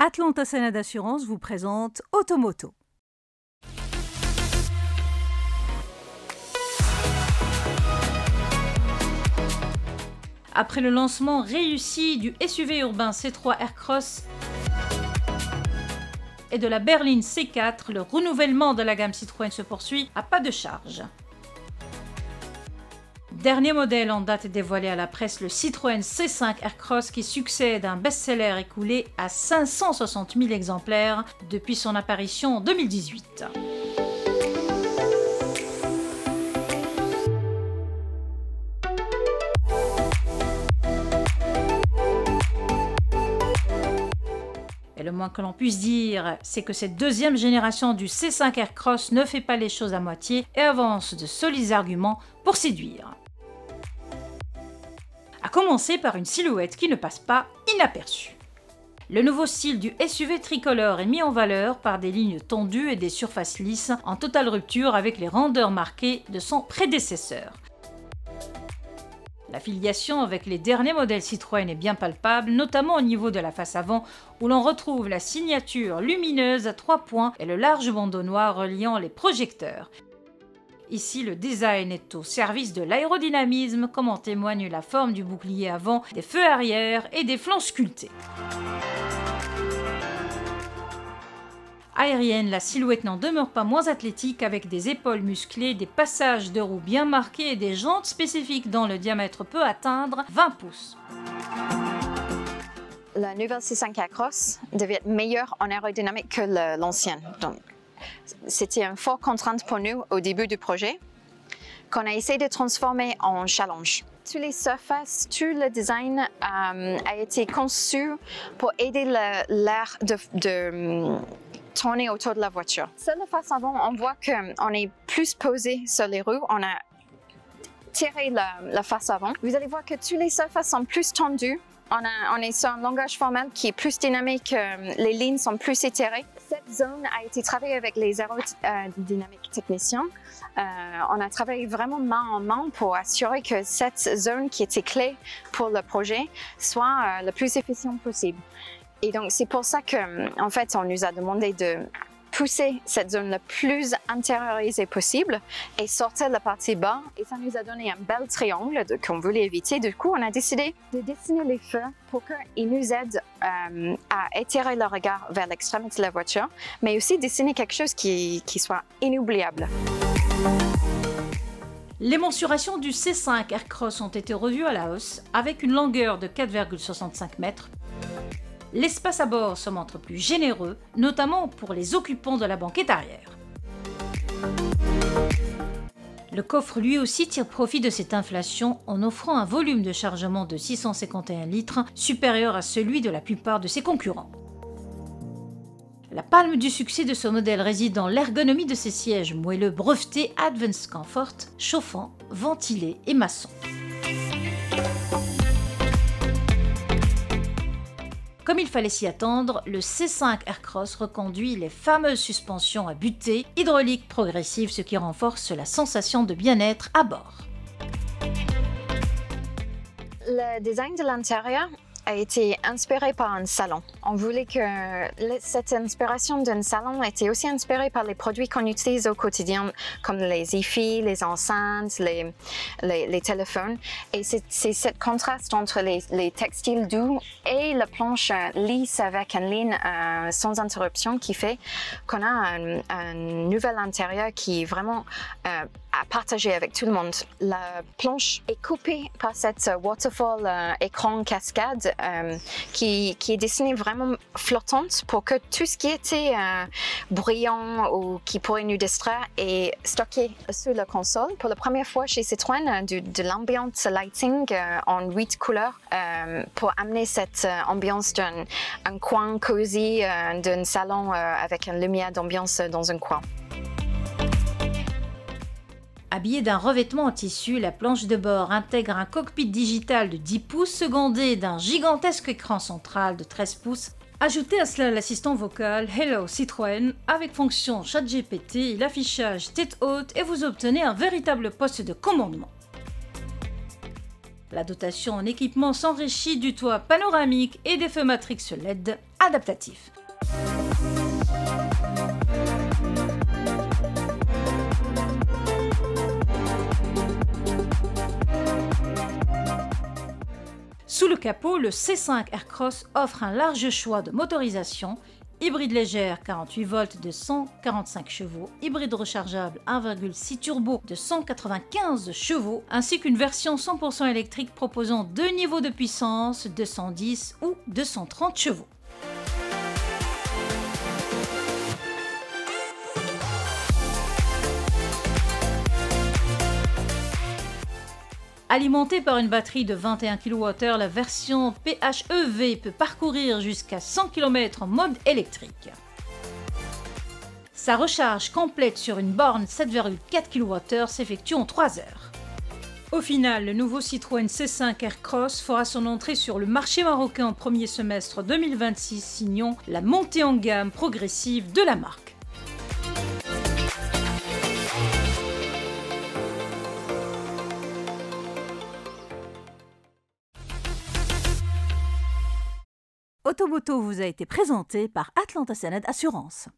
Atlanta Sénat d'Assurance vous présente Automoto. Après le lancement réussi du SUV urbain C3 Aircross et de la berline C4, le renouvellement de la gamme Citroën se poursuit à pas de charge. Dernier modèle en date dévoilé à la presse, le Citroën C5 Aircross qui succède à un best-seller écoulé à 560 000 exemplaires depuis son apparition en 2018. Et le moins que l'on puisse dire, c'est que cette deuxième génération du C5 Aircross ne fait pas les choses à moitié et avance de solides arguments pour séduire. À commencer par une silhouette qui ne passe pas inaperçue. Le nouveau style du SUV tricolore est mis en valeur par des lignes tendues et des surfaces lisses en totale rupture avec les rondeurs marquées de son prédécesseur. La filiation avec les derniers modèles Citroën est bien palpable, notamment au niveau de la face avant où l'on retrouve la signature lumineuse à 3 points et le large bandeau noir reliant les projecteurs. Ici, le design est au service de l'aérodynamisme, comme en témoigne la forme du bouclier avant, des feux arrière et des flancs sculptés. Aérienne, la silhouette n'en demeure pas moins athlétique avec des épaules musclées, des passages de roues bien marqués et des jantes spécifiques dont le diamètre peut atteindre 20 pouces. La nouvelle C5 Aircross devait être meilleure en aérodynamique que l'ancienne. Donc, c'était une forte contrainte pour nous au début du projet, qu'on a essayé de transformer en challenge. Toutes les surfaces, tout le design a été conçu pour aider l'air de tourner autour de la voiture. Sur la face avant, on voit qu'on est plus posé sur les roues. On a tiré la face avant. Vous allez voir que toutes les surfaces sont plus tendues. On est sur un langage formel qui est plus dynamique, les lignes sont plus étirées. Cette zone a été travaillée avec les aérodynamiques techniciens. On a travaillé vraiment main en main pour assurer que cette zone qui était clé pour le projet soit le plus efficiente possible. Et donc c'est pour ça qu'en fait on nous a demandé de pousser cette zone le plus intériorisée possible et sortir la partie bas, et ça nous a donné un bel triangle qu'on voulait éviter. Du coup, on a décidé de dessiner les feux pour qu'ils nous aident à étirer le regard vers l'extrémité de la voiture, mais aussi dessiner quelque chose qui soit inoubliable. Les mensurations du C5 Aircross ont été revues à la hausse avec une longueur de 4,65 mètres. L'espace à bord se montre plus généreux, notamment pour les occupants de la banquette arrière. Le coffre lui aussi tire profit de cette inflation en offrant un volume de chargement de 651 litres, supérieur à celui de la plupart de ses concurrents. La palme du succès de ce modèle réside dans l'ergonomie de ses sièges moelleux brevetés Advanced Comfort, chauffants, ventilés et maçons. Comme il fallait s'y attendre, le C5 Aircross reconduit les fameuses suspensions à butée hydraulique progressive, ce qui renforce la sensation de bien-être à bord. Le design de l'intérieur a été inspiré par un salon. On voulait que cette inspiration d'un salon était aussi inspirée par les produits qu'on utilise au quotidien, comme les hi-fi, les enceintes, les téléphones. Et c'est ce contraste entre les textiles doux et la planche lisse avec une ligne sans interruption qui fait qu'on a un nouvel intérieur qui est vraiment à partager avec tout le monde. La planche est coupée par cette waterfall écran cascade qui est dessinée vraiment flottante pour que tout ce qui était brillant ou qui pourrait nous distraire est stocké sur la console. Pour la première fois chez Citroën, de l'ambient lighting en 8 couleurs pour amener cette ambiance d'un coin cosy, d'un salon avec une lumière d'ambiance dans un coin. Habillée d'un revêtement en tissu, la planche de bord intègre un cockpit digital de 10 pouces secondé d'un gigantesque écran central de 13 pouces. Ajoutez à cela l'assistant vocal Hello Citroën avec fonction ChatGPT, l'affichage tête haute et vous obtenez un véritable poste de commandement. La dotation en équipement s'enrichit du toit panoramique et des feux Matrix LED adaptatifs. Sous le capot, le C5 Aircross offre un large choix de motorisation, hybride légère 48 volts de 145 chevaux, hybride rechargeable 1,6 turbo de 195 chevaux, ainsi qu'une version 100% électrique proposant deux niveaux de puissance, 210 ou 230 chevaux. Alimentée par une batterie de 21 kWh, la version PHEV peut parcourir jusqu'à 100 km en mode électrique. Sa recharge complète sur une borne 7,4 kWh s'effectue en 3 heures. Au final, le nouveau Citroën C5 Aircross fera son entrée sur le marché marocain au premier semestre 2026, signant la montée en gamme progressive de la marque. Automoto vous a été présenté par Atlanta Sened Assurance.